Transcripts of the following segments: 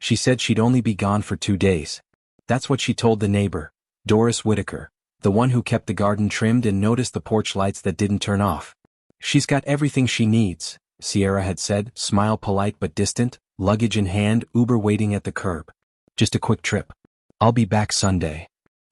She said she'd only be gone for 2 days. That's what she told the neighbor, Doris Whitaker, the one who kept the garden trimmed and noticed the porch lights that didn't turn off. She's got everything she needs, Sierra had said, smile polite but distant, luggage in hand, Uber waiting at the curb. Just a quick trip. I'll be back Sunday.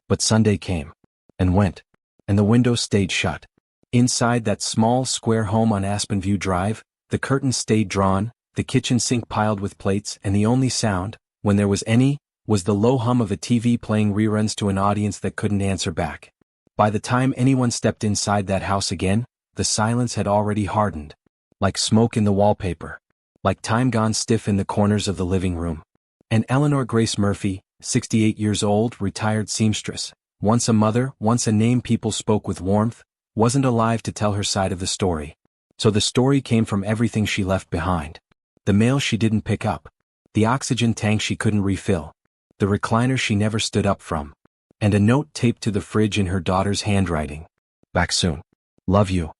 But Sunday came. And went. And the windows stayed shut. Inside that small, square home on Aspen View Drive, the curtains stayed drawn, the kitchen sink piled with plates, and the only sound, when there was any, was the low hum of a TV playing reruns to an audience that couldn't answer back. By the time anyone stepped inside that house again, the silence had already hardened. Like smoke in the wallpaper. Like time gone stiff in the corners of the living room. And Eleanor Grace Murphy, 68 years old, retired seamstress, once a mother, once a name people spoke with warmth, wasn't alive to tell her side of the story. So the story came from everything she left behind. The mail she didn't pick up. The oxygen tank she couldn't refill. The recliner she never stood up from. And a note taped to the fridge in her daughter's handwriting. Back soon. Love you.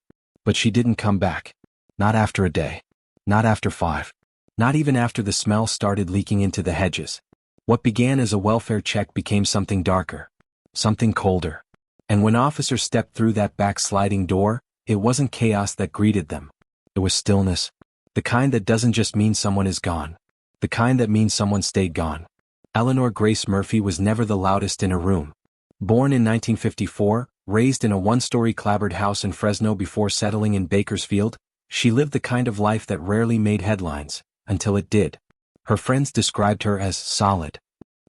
But she didn't come back. Not after a day. Not after 5. Not even after the smell started leaking into the hedges. What began as a welfare check became something darker. Something colder. And when officers stepped through that back sliding door, it wasn't chaos that greeted them. It was stillness. The kind that doesn't just mean someone is gone. The kind that means someone stayed gone. Eleanor Grace Murphy was never the loudest in a room. Born in 1954, raised in a one-story clapboard house in Fresno before settling in Bakersfield, she lived the kind of life that rarely made headlines, until it did. Her friends described her as solid.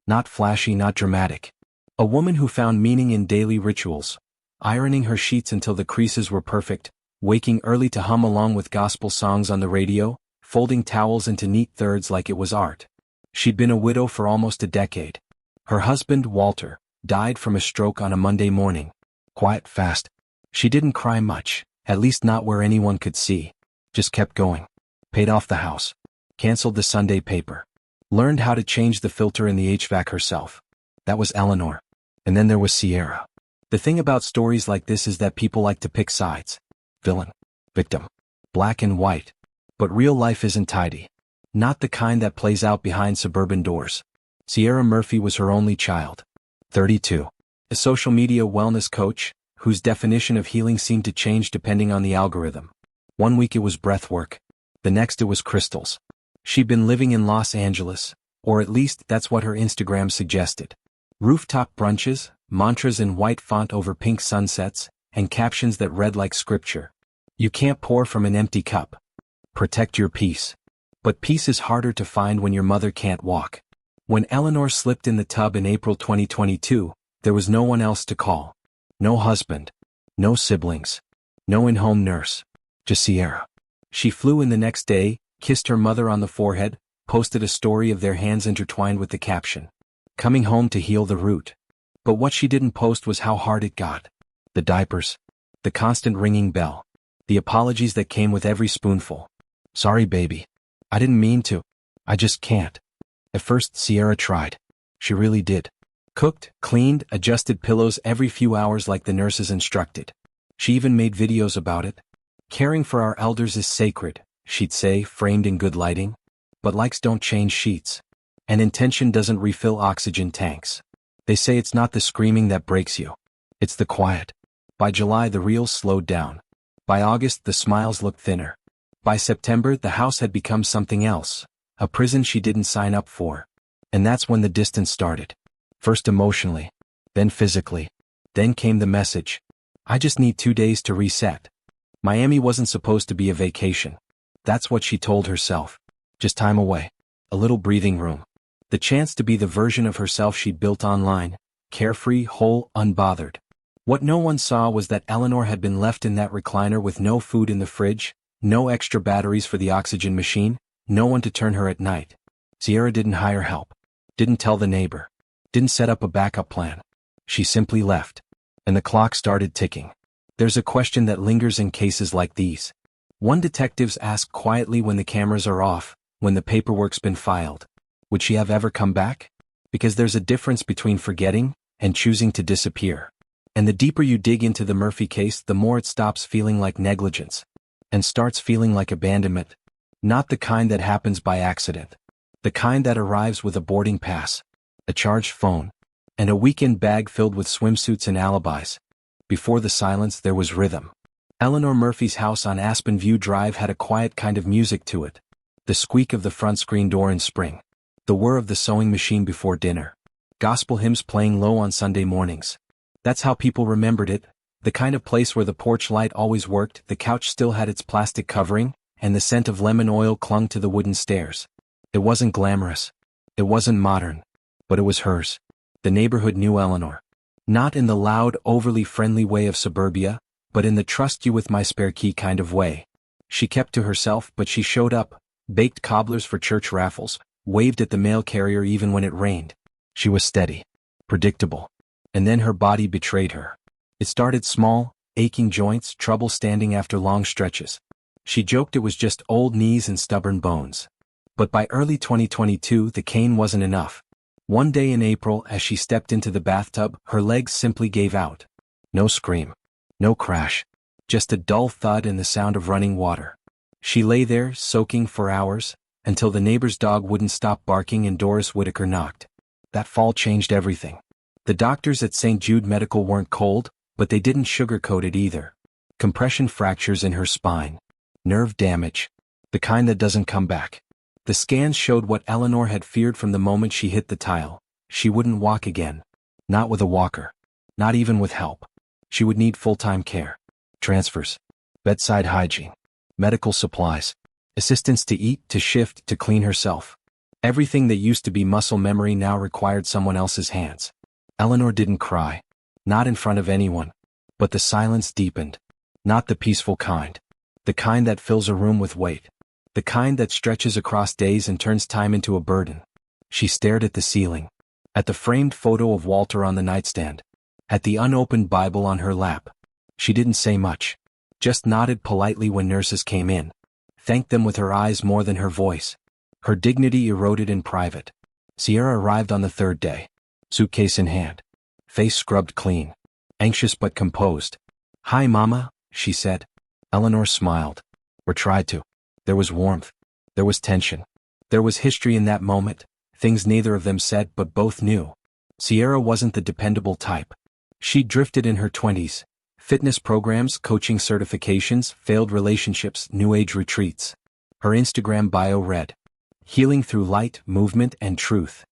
Not flashy, not dramatic. A woman who found meaning in daily rituals, ironing her sheets until the creases were perfect, waking early to hum along with gospel songs on the radio, folding towels into neat thirds like it was art. She'd been a widow for almost a decade. Her husband, Walter, died from a stroke on a Monday morning. Quiet, fast. She didn't cry much, at least not where anyone could see. Just kept going. Paid off the house. Canceled the Sunday paper. Learned how to change the filter in the HVAC herself. That was Eleanor. And then there was Sierra. The thing about stories like this is that people like to pick sides. Villain. Victim. Black and white. But real life isn't tidy. Not the kind that plays out behind suburban doors. Sierra Murphy was her only child. 32. A social media wellness coach, whose definition of healing seemed to change depending on the algorithm. One week it was breath work. The next it was crystals. She'd been living in Los Angeles, or at least that's what her Instagram suggested. Rooftop brunches, mantras in white font over pink sunsets, and captions that read like scripture. You can't pour from an empty cup. Protect your peace. But peace is harder to find when your mother can't walk. When Eleanor slipped in the tub in April 2022, there was no one else to call. No husband. No siblings. No in-home nurse. Just Sierra. She flew in the next day, kissed her mother on the forehead, posted a story of their hands intertwined with the caption, "Coming home to heal the root." But what she didn't post was how hard it got. The diapers. The constant ringing bell. The apologies that came with every spoonful. "Sorry, baby. I didn't mean to. I just can't." At first, Sierra tried. She really did. Cooked, cleaned, adjusted pillows every few hours like the nurses instructed. She even made videos about it. "Caring for our elders is sacred," she'd say, framed in good lighting. But likes don't change sheets. And intention doesn't refill oxygen tanks. They say it's not the screaming that breaks you. It's the quiet. By July the reels slowed down. By August the smiles looked thinner. By September the house had become something else. A prison she didn't sign up for. And that's when the distance started. First emotionally. Then physically. Then came the message. "I just need 2 days to reset." Miami wasn't supposed to be a vacation. That's what she told herself. Just time away. A little breathing room. The chance to be the version of herself she'd built online. Carefree, whole, unbothered. What no one saw was that Eleanor had been left in that recliner with no food in the fridge, no extra batteries for the oxygen machine, no one to turn her at night. Sierra didn't hire help. Didn't tell the neighbor. Didn't set up a backup plan. She simply left. And the clock started ticking. There's a question that lingers in cases like these. One detectives ask quietly when the cameras are off, when the paperwork's been filed. Would she have ever come back? Because there's a difference between forgetting and choosing to disappear. And the deeper you dig into the Murphy case, the more it stops feeling like negligence and starts feeling like abandonment. Not the kind that happens by accident, The kind that arrives with a boarding pass, a charged phone, and a weekend bag filled with swimsuits and alibis. Before the silence there was rhythm. Eleanor Murphy's house on Aspen View Drive had a quiet kind of music to it. The squeak of the front screen door in spring. The whir of the sewing machine before dinner. Gospel hymns playing low on Sunday mornings. That's how people remembered it, the kind of place where the porch light always worked, the couch still had its plastic covering, and the scent of lemon oil clung to the wooden stairs. It wasn't glamorous. It wasn't modern. But it was hers. The neighborhood knew Eleanor. Not in the loud, overly friendly way of suburbia, but in the trust you with my spare key kind of way. She kept to herself, but she showed up, baked cobblers for church raffles, waved at the mail carrier even when it rained. She was steady, predictable. And then her body betrayed her. It started small, aching joints, trouble standing after long stretches. She joked it was just old knees and stubborn bones. But by early 2022 the cane wasn't enough. One day in April, as she stepped into the bathtub, her legs simply gave out. No scream. No crash. Just a dull thud and the sound of running water. She lay there, soaking for hours, until the neighbor's dog wouldn't stop barking and Doris Whitaker knocked. That fall changed everything. The doctors at St. Jude Medical weren't cold, but they didn't sugarcoat it either. Compression fractures in her spine. Nerve damage. The kind that doesn't come back. The scans showed what Eleanor had feared from the moment she hit the tile. She wouldn't walk again. Not with a walker. Not even with help. She would need full-time care. Transfers. Bedside hygiene. Medical supplies. Assistance to eat, to shift, to clean herself. Everything that used to be muscle memory now required someone else's hands. Eleanor didn't cry. Not in front of anyone. But the silence deepened. Not the peaceful kind. The kind that fills a room with weight. The kind that stretches across days and turns time into a burden. She stared at the ceiling. At the framed photo of Walter on the nightstand. At the unopened Bible on her lap. She didn't say much. Just nodded politely when nurses came in. Thanked them with her eyes more than her voice. Her dignity eroded in private. Sierra arrived on the third day. Suitcase in hand. Face scrubbed clean. Anxious but composed. "Hi, Mama," she said. Eleanor smiled. Or tried to. There was warmth. There was tension. There was history in that moment, things neither of them said but both knew. Sierra wasn't the dependable type. She drifted in her 20s. Fitness programs, coaching certifications, failed relationships, new age retreats. Her Instagram bio read, "Healing through light, movement, and truth."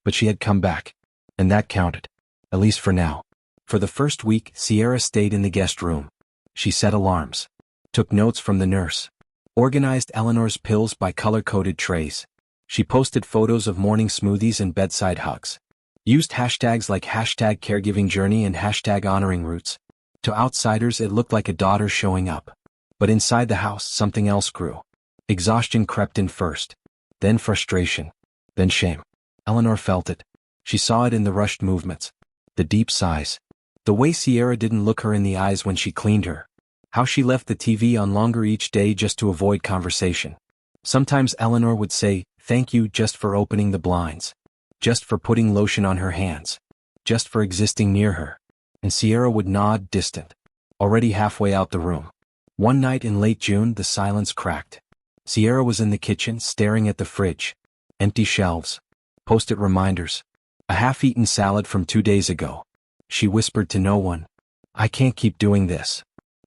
But she had come back. And that counted. At least for now. For the first week, Sierra stayed in the guest room. She set alarms. Took notes from the nurse. Organized Eleanor's pills by color-coded trays. She posted photos of morning smoothies and bedside hugs. Used hashtags like #caregivingjourney and #honoringroots. To outsiders it looked like a daughter showing up. But inside the house something else grew. Exhaustion crept in first. Then frustration. Then shame. Eleanor felt it. She saw it in the rushed movements. The deep sighs. The way Sierra didn't look her in the eyes when she cleaned her. How she left the TV on longer each day just to avoid conversation. Sometimes Eleanor would say, "Thank you just for opening the blinds. Just for putting lotion on her hands. Just for existing near her." And Sierra would nod, distant. Already halfway out the room. One night in late June the silence cracked. Sierra was in the kitchen staring at the fridge. Empty shelves. Post-it reminders. A half-eaten salad from 2 days ago. She whispered to no one, "I can't keep doing this."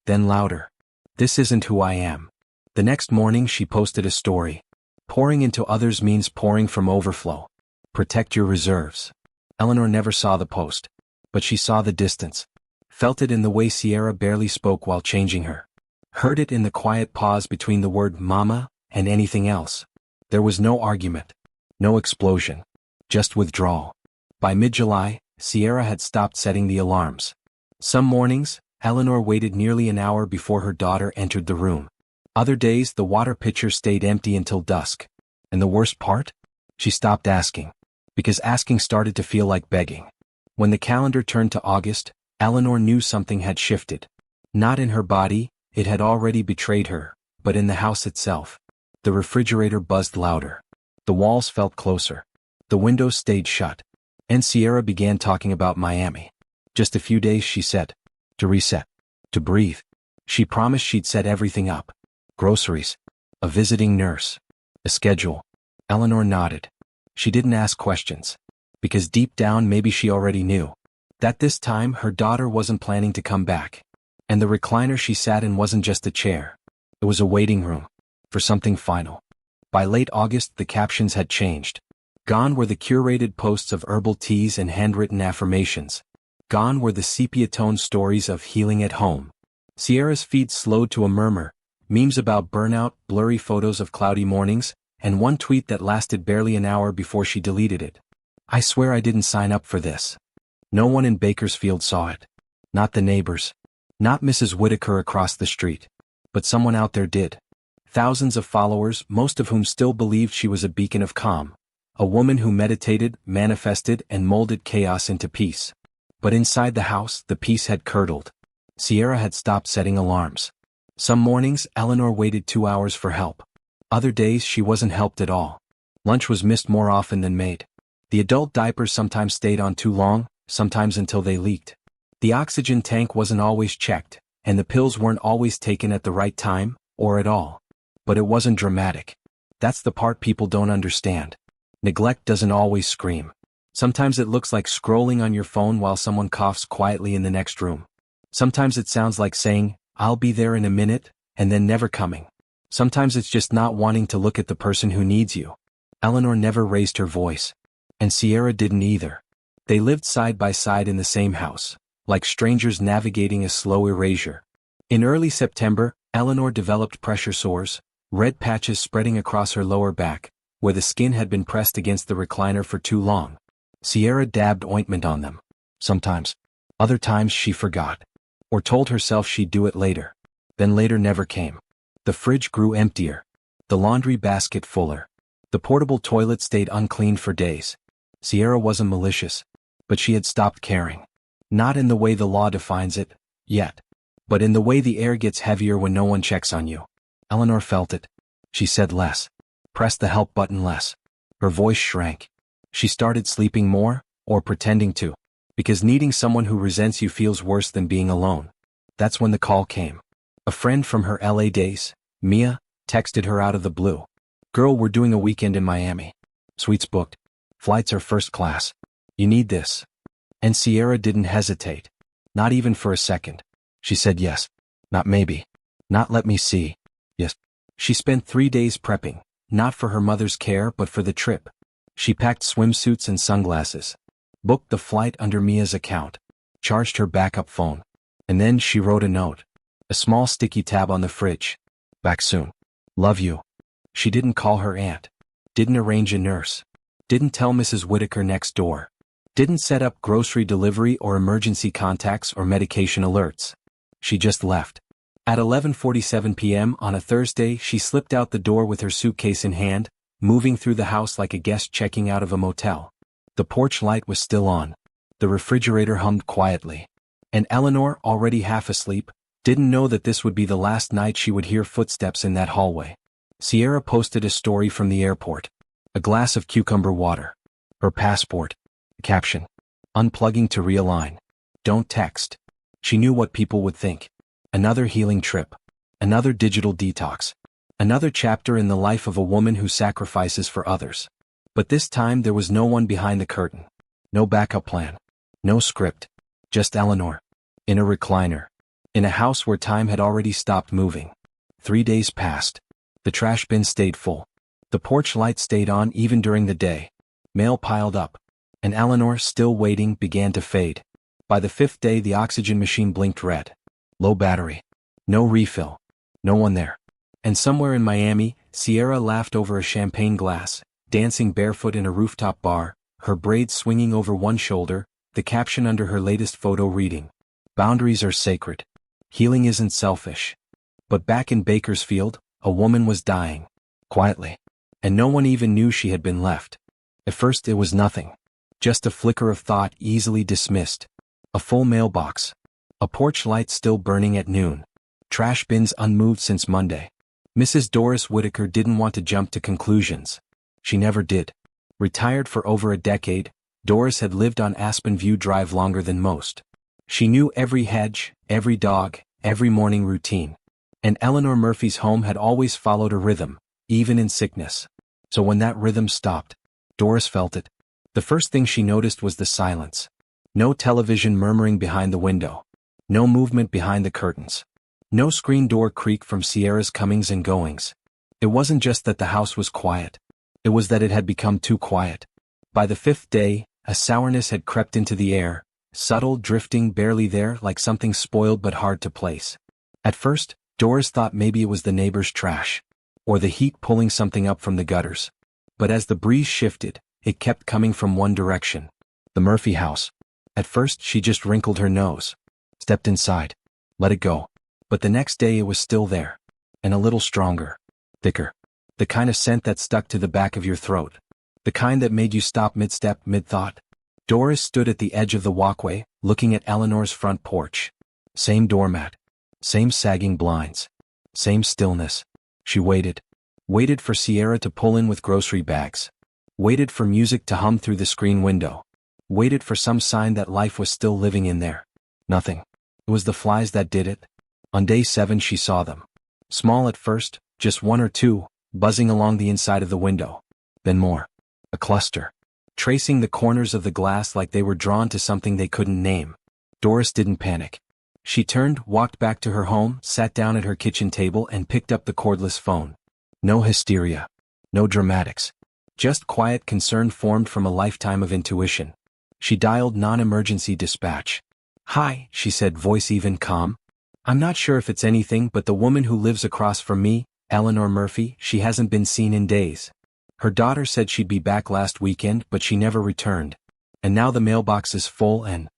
Then louder, "This isn't who I am." The next morning she posted a story. Pouring into others means pouring from overflow. Protect your reserves. Eleanor never saw the post. But she saw the distance. Felt it in the way Sierra barely spoke while changing her. Heard it in the quiet pause between the word "mama" and anything else. There was no argument. No explosion. Just withdrawal. By mid-July, Sierra had stopped setting the alarms. Some mornings, Eleanor waited nearly an hour before her daughter entered the room. Other days the water pitcher stayed empty until dusk. And the worst part? She stopped asking. Because asking started to feel like begging. When the calendar turned to August, Eleanor knew something had shifted. Not in her body, it had already betrayed her, but in the house itself. The refrigerator buzzed louder. The walls felt closer. The windows stayed shut. And Sierra began talking about Miami. Just a few days, she said. To reset. To breathe. She promised she'd set everything up. Groceries. A visiting nurse. A schedule. Eleanor nodded. She didn't ask questions. Because deep down maybe she already knew that this time her daughter wasn't planning to come back. And the recliner she sat in wasn't just a chair. It was a waiting room for something final. By late August the captions had changed. Gone were the curated posts of herbal teas and handwritten affirmations. Gone were the sepia-toned stories of healing at home. Sierra's feed slowed to a murmur, memes about burnout, blurry photos of cloudy mornings, and one tweet that lasted barely an hour before she deleted it. I swear I didn't sign up for this. No one in Bakersfield saw it. Not the neighbors. Not Mrs. Whitaker across the street. But someone out there did. Thousands of followers, most of whom still believed she was a beacon of calm. A woman who meditated, manifested, and molded chaos into peace. But inside the house, the peace had curdled. Sierra had stopped setting alarms. Some mornings, Eleanor waited 2 hours for help. Other days, she wasn't helped at all. Lunch was missed more often than made. The adult diapers sometimes stayed on too long, sometimes until they leaked. The oxygen tank wasn't always checked, and the pills weren't always taken at the right time, or at all. But it wasn't dramatic. That's the part people don't understand. Neglect doesn't always scream. Sometimes it looks like scrolling on your phone while someone coughs quietly in the next room. Sometimes it sounds like saying, "I'll be there in a minute," and then never coming. Sometimes it's just not wanting to look at the person who needs you. Eleanor never raised her voice. And Sierra didn't either. They lived side by side in the same house, like strangers navigating a slow erasure. In early September, Eleanor developed pressure sores, red patches spreading across her lower back, where the skin had been pressed against the recliner for too long. Sierra dabbed ointment on them. Sometimes. Other times she forgot. Or told herself she'd do it later. Then later never came. The fridge grew emptier. The laundry basket fuller. The portable toilet stayed uncleaned for days. Sierra wasn't malicious. But she had stopped caring. Not in the way the law defines it, yet. But in the way the air gets heavier when no one checks on you. Eleanor felt it. She said less. Pressed the help button less. Her voice shrank. She started sleeping more, or pretending to. Because needing someone who resents you feels worse than being alone. That's when the call came. A friend from her LA days, Mia, texted her out of the blue. "Girl, we're doing a weekend in Miami. Suites booked. Flights are first class. You need this." And Sierra didn't hesitate. Not even for a second. She said yes. Not maybe. Not let me see. Yes. She spent 3 days prepping. Not for her mother's care but for the trip. She packed swimsuits and sunglasses. Booked the flight under Mia's account. Charged her backup phone. And then she wrote a note. A small sticky tab on the fridge. "Back soon. Love you." She didn't call her aunt. Didn't arrange a nurse. Didn't tell Mrs. Whitaker next door. Didn't set up grocery delivery or emergency contacts or medication alerts. She just left. At 11:47 p.m. on a Thursday, she slipped out the door with her suitcase in hand, moving through the house like a guest checking out of a motel. The porch light was still on. The refrigerator hummed quietly. And Eleanor, already half asleep, didn't know that this would be the last night she would hear footsteps in that hallway. Sierra posted a story from the airport. A glass of cucumber water. Her passport. Caption. Unplugging to realign. Don't text. She knew what people would think. Another healing trip. Another digital detox. Another chapter in the life of a woman who sacrifices for others. But this time there was no one behind the curtain. No backup plan. No script. Just Eleanor. In a recliner. In a house where time had already stopped moving. 3 days passed. The trash bin stayed full. The porch light stayed on even during the day. Mail piled up. And Eleanor, still waiting, began to fade. By the 5th day the oxygen machine blinked red. Low battery. No refill. No one there. And somewhere in Miami, Sierra laughed over a champagne glass, dancing barefoot in a rooftop bar, her braids swinging over one shoulder, the caption under her latest photo reading. Boundaries are sacred. Healing isn't selfish. But back in Bakersfield, a woman was dying. Quietly. And no one even knew she had been left. At first it was nothing. Just a flicker of thought easily dismissed. A full mailbox. A porch light still burning at noon. Trash bins unmoved since Monday. Mrs. Doris Whitaker didn't want to jump to conclusions. She never did. Retired for over a decade, Doris had lived on Aspen View Drive longer than most. She knew every hedge, every dog, every morning routine. And Eleanor Murphy's home had always followed a rhythm, even in sickness. So when that rhythm stopped, Doris felt it. The first thing she noticed was the silence. No television murmuring behind the window. No movement behind the curtains. No screen door creak from Sierra's comings and goings. It wasn't just that the house was quiet. It was that it had become too quiet. By the fifth day, a sourness had crept into the air, subtle, drifting, barely there, like something spoiled but hard to place. At first, Doris thought maybe it was the neighbor's trash, or the heat pulling something up from the gutters. But as the breeze shifted, it kept coming from one direction. The Murphy house. At first she just wrinkled her nose, stepped inside, let it go. But the next day it was still there. And a little stronger, thicker. The kind of scent that stuck to the back of your throat. The kind that made you stop mid-step, mid-thought. Doris stood at the edge of the walkway, looking at Eleanor's front porch. Same doormat. Same sagging blinds. Same stillness. She waited. Waited for Sierra to pull in with grocery bags. Waited for music to hum through the screen window. Waited for some sign that life was still living in there. Nothing. It was the flies that did it. On day 7 she saw them. Small at first, just 1 or 2, buzzing along the inside of the window. Then more. A cluster. Tracing the corners of the glass like they were drawn to something they couldn't name. Doris didn't panic. She turned, walked back to her home, sat down at her kitchen table and picked up the cordless phone. No hysteria. No dramatics. Just quiet concern formed from a lifetime of intuition. She dialed non-emergency dispatch. "Hi," she said, voice even calm. "I'm not sure if it's anything, but the woman who lives across from me, Eleanor Murphy, she hasn't been seen in days. Her daughter said she'd be back last weekend, but she never returned. And now the mailbox is full and—"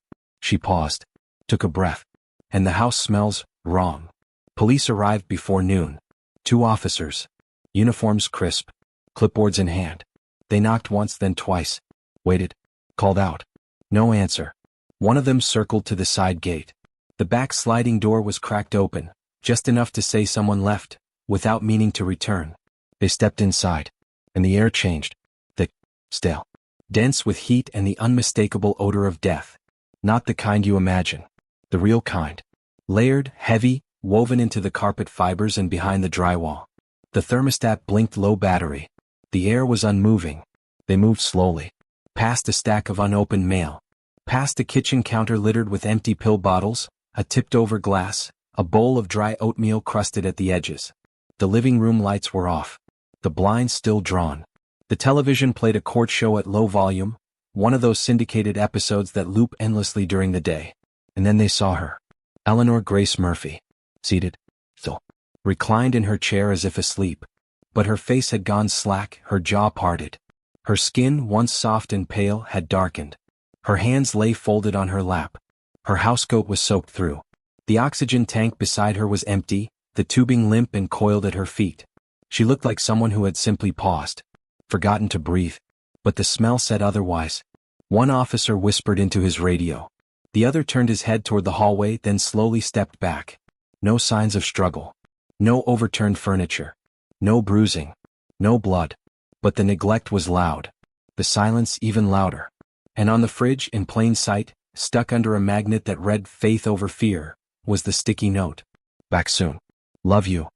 She paused, took a breath. "And the house smells wrong." Police arrived before noon. 2 officers. Uniforms crisp. Clipboards in hand. They knocked once, then twice. Waited. Called out. No answer. One of them circled to the side gate. The back sliding door was cracked open, just enough to say someone left, without meaning to return. They stepped inside. And the air changed. Thick, stale, dense with heat and the unmistakable odor of death. Not the kind you imagine. The real kind. Layered, heavy, woven into the carpet fibers and behind the drywall. The thermostat blinked low battery. The air was unmoving. They moved slowly. Past a stack of unopened mail. Past a kitchen counter littered with empty pill bottles, a tipped-over glass, a bowl of dry oatmeal crusted at the edges. The living room lights were off. The blinds still drawn. The television played a court show at low volume, one of those syndicated episodes that loop endlessly during the day. And then they saw her. Eleanor Grace Murphy. Seated. Still. Reclined in her chair as if asleep. But her face had gone slack, her jaw parted. Her skin, once soft and pale, had darkened. Her hands lay folded on her lap. Her housecoat was soaked through. The oxygen tank beside her was empty, the tubing limp and coiled at her feet. She looked like someone who had simply paused, forgotten to breathe. But the smell said otherwise. One officer whispered into his radio. The other turned his head toward the hallway, then slowly stepped back. No signs of struggle. No overturned furniture. No bruising. No blood. But the neglect was loud. The silence even louder. And on the fridge, in plain sight, stuck under a magnet that read "Faith over Fear," was the sticky note. "Back soon. Love you."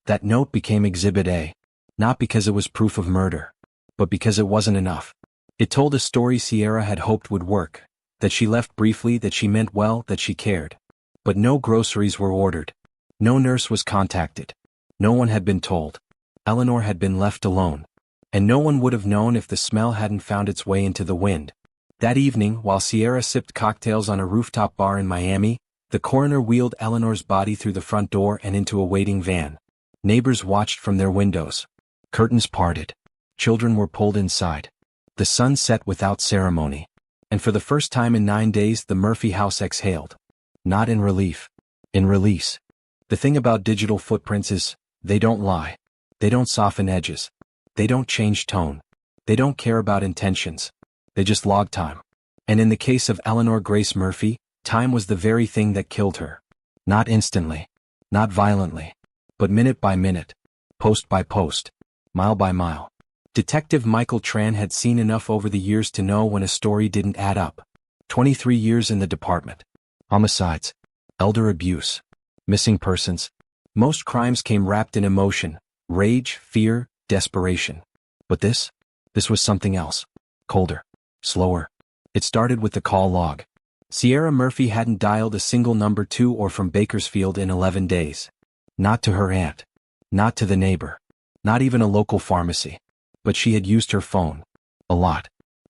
That note became Exhibit A. Not because it was proof of murder, but because it wasn't enough. It told a story Sierra had hoped would work. That she left briefly, that she meant well, that she cared. But no groceries were ordered. No nurse was contacted. No one had been told. Eleanor had been left alone. And no one would have known if the smell hadn't found its way into the wind. That evening, while Sierra sipped cocktails on a rooftop bar in Miami, the coroner wheeled Eleanor's body through the front door and into a waiting van. Neighbors watched from their windows. Curtains parted. Children were pulled inside. The sun set without ceremony. And for the first time in 9 days the Murphy house exhaled. Not in relief. In release. The thing about digital footprints is, they don't lie. They don't soften edges. They don't change tone. They don't care about intentions. They just log time. And in the case of Eleanor Grace Murphy, time was the very thing that killed her. Not instantly. Not violently. But minute by minute. Post by post. Mile by mile. Detective Michael Tran had seen enough over the years to know when a story didn't add up. 23 years in the department. Homicides. Elder abuse. Missing persons. Most crimes came wrapped in emotion. Rage, fear, desperation. But this This was something else. Colder. Slower. It started with the call log. Sierra Murphy hadn't dialed a single number to or from Bakersfield in 11 days. Not to her aunt. Not to the neighbor. Not even a local pharmacy. But she had used her phone. A lot.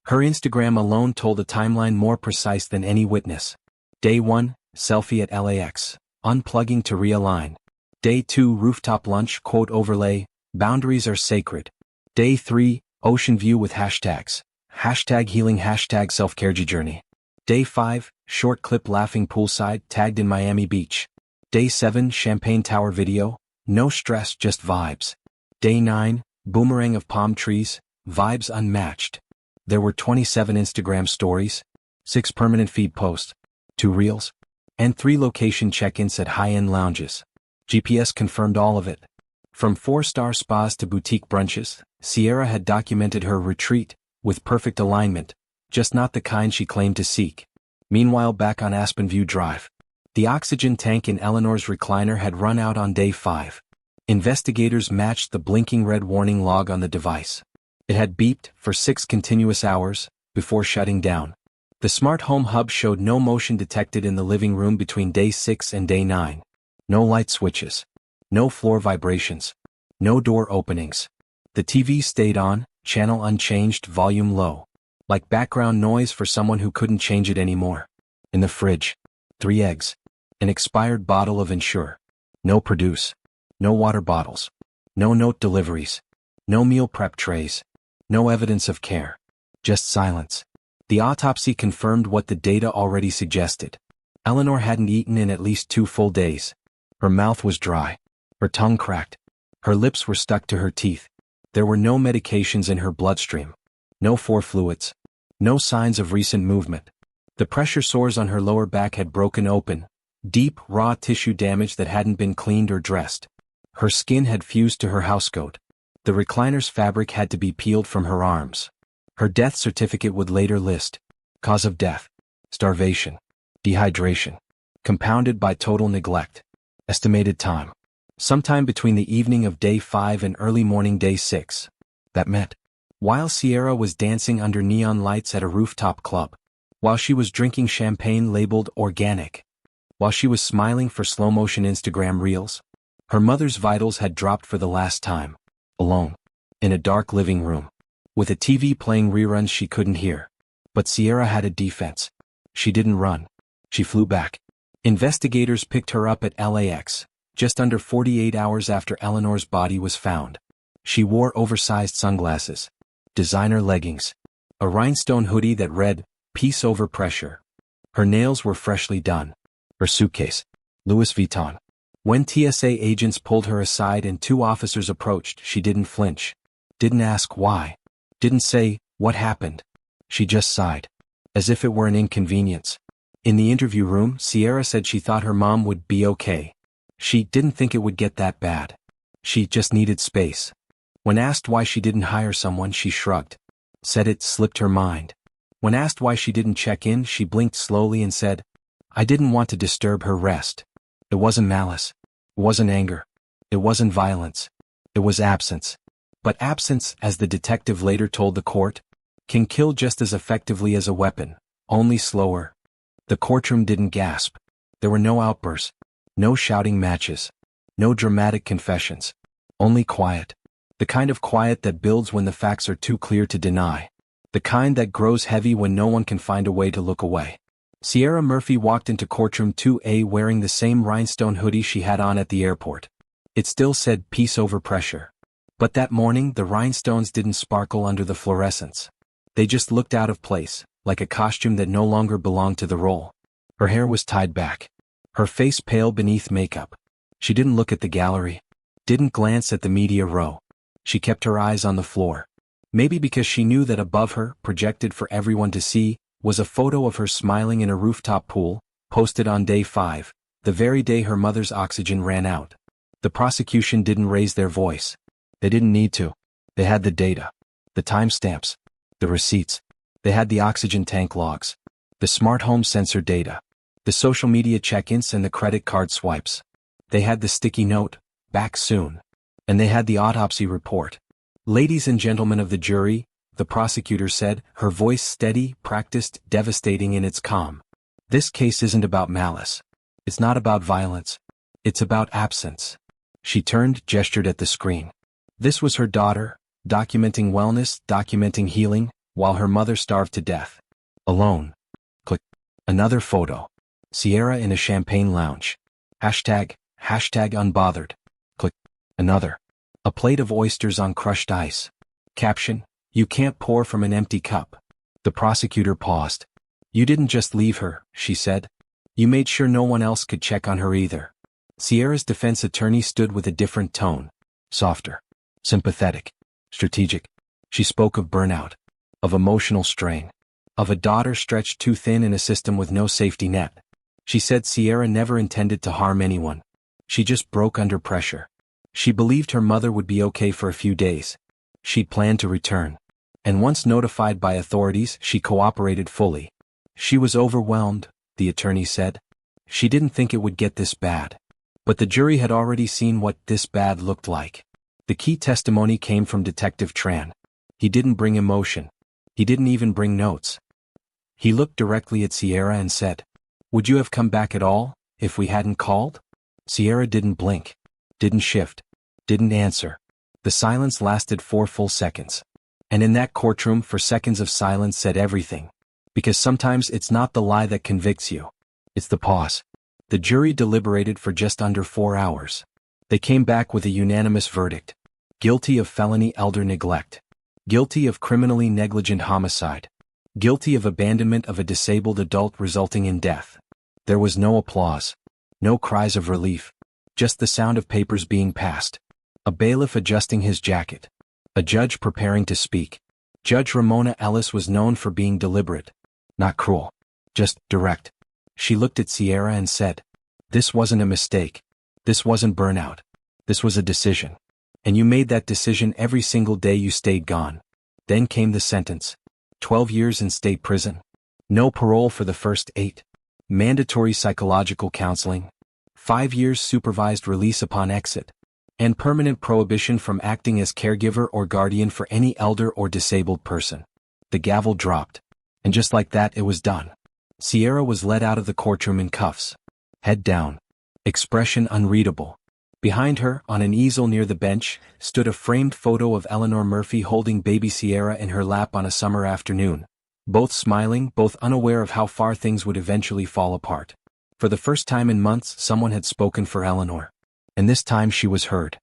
Her Instagram alone told a timeline more precise than any witness. Day 1, selfie at LAX. Unplugging to realign. Day 2, rooftop lunch, quote overlay, boundaries are sacred. Day 3, ocean view with hashtags. Hashtag healing, hashtag self-care journey. Day 5, short clip laughing poolside, tagged in Miami Beach. Day 7, champagne tower video, no stress, just vibes. Day 9, boomerang of palm trees, vibes unmatched. There were 27 Instagram stories, 6 permanent feed posts, 2 reels, and 3 location check-ins at high-end lounges. GPS confirmed all of it. From 4-star spas to boutique brunches, Sierra had documented her retreat, with perfect alignment, just not the kind she claimed to seek. Meanwhile, back on Aspen View Drive, the oxygen tank in Eleanor's recliner had run out on day 5. Investigators matched the blinking red warning log on the device. It had beeped for 6 continuous hours, before shutting down. The smart home hub showed no motion detected in the living room between day 6 and day 9. No light switches. No floor vibrations. No door openings. The TV stayed on, channel unchanged, volume low. Like background noise for someone who couldn't change it anymore. In the fridge, 3 eggs. An expired bottle of Ensure. No produce. No water bottles. No note deliveries. No meal prep trays. No evidence of care. Just silence. The autopsy confirmed what the data already suggested. Eleanor hadn't eaten in at least 2 full days. Her mouth was dry. Her tongue cracked. Her lips were stuck to her teeth. There were no medications in her bloodstream. No fluids. No signs of recent movement. The pressure sores on her lower back had broken open. Deep, raw tissue damage that hadn't been cleaned or dressed. Her skin had fused to her housecoat. The recliner's fabric had to be peeled from her arms. Her death certificate would later list: cause of death, starvation, dehydration, compounded by total neglect. Estimated time: sometime between the evening of day 5 and early morning day 6. That meant, while Sierra was dancing under neon lights at a rooftop club, while she was drinking champagne labeled organic, while she was smiling for slow-motion Instagram reels, her mother's vitals had dropped for the last time, alone, in a dark living room, with a TV playing reruns she couldn't hear. But Sierra had a defense. She didn't run. She flew back. Investigators picked her up at LAX, just under 48 hours after Eleanor's body was found. She wore oversized sunglasses, designer leggings, a rhinestone hoodie that read, "Peace over pressure." Her nails were freshly done. Her suitcase, Louis Vuitton. When TSA agents pulled her aside and 2 officers approached, she didn't flinch. Didn't ask why. Didn't say, "What happened?" She just sighed. As if it were an inconvenience. In the interview room, Sierra said she thought her mom would be okay. She didn't think it would get that bad. She just needed space. When asked why she didn't hire someone, she shrugged. Said it slipped her mind. When asked why she didn't check in, she blinked slowly and said, "I didn't want to disturb her rest." It wasn't malice. It wasn't anger. It wasn't violence. It was absence. But absence, as the detective later told the court, can kill just as effectively as a weapon, only slower. The courtroom didn't gasp. There were no outbursts, no shouting matches, no dramatic confessions. Only quiet. The kind of quiet that builds when the facts are too clear to deny. The kind that grows heavy when no one can find a way to look away. Sierra Murphy walked into courtroom 2A wearing the same rhinestone hoodie she had on at the airport. It still said "Peace over pressure." But that morning, the rhinestones didn't sparkle under the fluorescence. They just looked out of place, like a costume that no longer belonged to the role. Her hair was tied back. Her face pale beneath makeup. She didn't look at the gallery. Didn't glance at the media row. She kept her eyes on the floor. Maybe because she knew that above her, projected for everyone to see, was a photo of her smiling in a rooftop pool, posted on day 5, the very day her mother's oxygen ran out. The prosecution didn't raise their voice. They didn't need to. They had the data. The timestamps. The receipts. They had the oxygen tank logs. The smart home sensor data. The social media check-ins and the credit card swipes. They had the sticky note, "Back soon." And they had the autopsy report. Ladies and gentlemen of the jury, the prosecutor said, her voice steady, practiced, devastating in its calm. This case isn't about malice. It's not about violence. It's about absence. She turned, gestured at the screen. This was her daughter, documenting wellness, documenting healing, while her mother starved to death. Alone. Click. Another photo. Sierra in a champagne lounge. Hashtag unbothered. Click. Another. A plate of oysters on crushed ice. Caption, you can't pour from an empty cup. The prosecutor paused. You didn't just leave her, she said. You made sure no one else could check on her either. Sierra's defense attorney stood with a different tone. Softer. Sympathetic. Strategic. She spoke of burnout. Of emotional strain. Of a daughter stretched too thin in a system with no safety net. She said Sierra never intended to harm anyone. She just broke under pressure. She believed her mother would be okay for a few days. She'd planned to return. And once notified by authorities, she cooperated fully. She was overwhelmed, the attorney said. She didn't think it would get this bad. But the jury had already seen what this bad looked like. The key testimony came from Detective Tran. He didn't bring emotion. He didn't even bring notes. He looked directly at Sierra and said, "Would you have come back at all, if we hadn't called?" Sierra didn't blink. Didn't shift. Didn't answer. The silence lasted 4 full seconds. And in that courtroom, for seconds of silence said everything. Because sometimes it's not the lie that convicts you. It's the pause. The jury deliberated for just under 4 hours. They came back with a unanimous verdict. Guilty of felony elder neglect. Guilty of criminally negligent homicide. Guilty of abandonment of a disabled adult resulting in death. There was no applause. No cries of relief. Just the sound of papers being passed. A bailiff adjusting his jacket. A judge preparing to speak. Judge Ramona Ellis was known for being deliberate. Not cruel. Just direct. She looked at Sierra and said, "This wasn't a mistake. This wasn't burnout. This was a decision. And you made that decision every single day you stayed gone." Then came the sentence. 12 years in state prison. No parole for the first 8. Mandatory psychological counseling. 5 years supervised release upon exit. And permanent prohibition from acting as caregiver or guardian for any elder or disabled person. The gavel dropped. And just like that, it was done. Sierra was led out of the courtroom in cuffs. Head down. Expression unreadable. Behind her, on an easel near the bench, stood a framed photo of Eleanor Murphy holding baby Sierra in her lap on a summer afternoon. Both smiling, both unaware of how far things would eventually fall apart. For the first time in months, someone had spoken for Eleanor. And this time she was heard.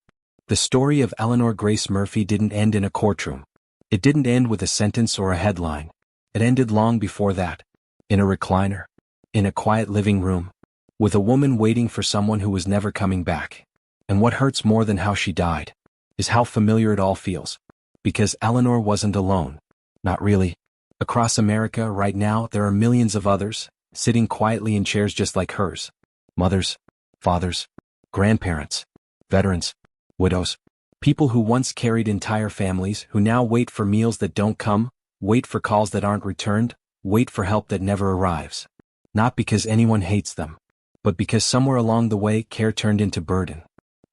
The story of Eleanor Grace Murphy didn't end in a courtroom. It didn't end with a sentence or a headline. It ended long before that. In a recliner. In a quiet living room. With a woman waiting for someone who was never coming back. And what hurts more than how she died is how familiar it all feels. Because Eleanor wasn't alone. Not really. Across America right now there are millions of others, sitting quietly in chairs just like hers. Mothers, fathers, grandparents, veterans, widows. People who once carried entire families who now wait for meals that don't come, wait for calls that aren't returned, wait for help that never arrives. Not because anyone hates them, but because somewhere along the way care turned into burden.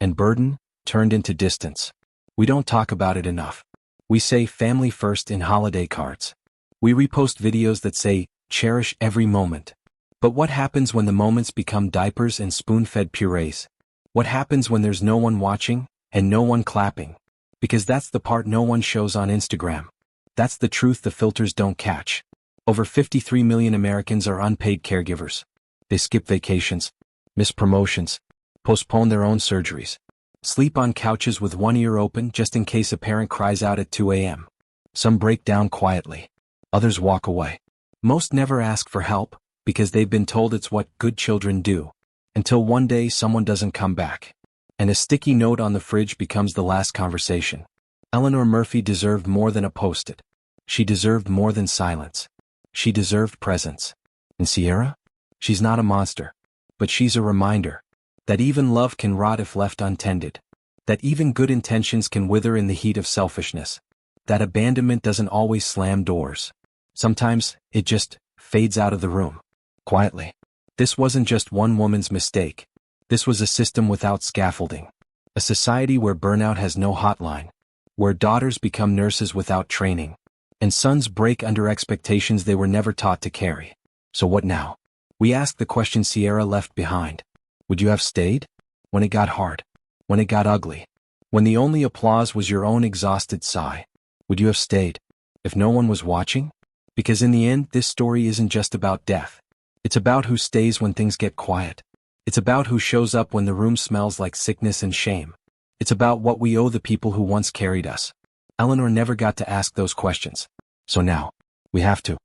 And burden turned into distance. We don't talk about it enough. We say family first in holiday cards. We repost videos that say, cherish every moment. But what happens when the moments become diapers and spoon-fed purees? What happens when there's no one watching, and no one clapping? Because that's the part no one shows on Instagram. That's the truth the filters don't catch. Over 53 million Americans are unpaid caregivers. They skip vacations, miss promotions, postpone their own surgeries, sleep on couches with one ear open just in case a parent cries out at 2 a.m. Some break down quietly. Others walk away. Most never ask for help, because they've been told it's what good children do. Until one day someone doesn't come back. And a sticky note on the fridge becomes the last conversation. Eleanor Murphy deserved more than a post-it. She deserved more than silence. She deserved presence. And Sierra? She's not a monster. But she's a reminder. That even love can rot if left untended. That even good intentions can wither in the heat of selfishness. That abandonment doesn't always slam doors. Sometimes, it just fades out of the room. Quietly. This wasn't just one woman's mistake. This was a system without scaffolding. A society where burnout has no hotline. Where daughters become nurses without training. And sons break under expectations they were never taught to carry. So what now? We ask the question Sierra left behind. Would you have stayed? When it got hard? When it got ugly? When the only applause was your own exhausted sigh? Would you have stayed? If no one was watching? Because in the end, this story isn't just about death. It's about who stays when things get quiet. It's about who shows up when the room smells like sickness and shame. It's about what we owe the people who once carried us. Eleanor never got to ask those questions. So now, we have to.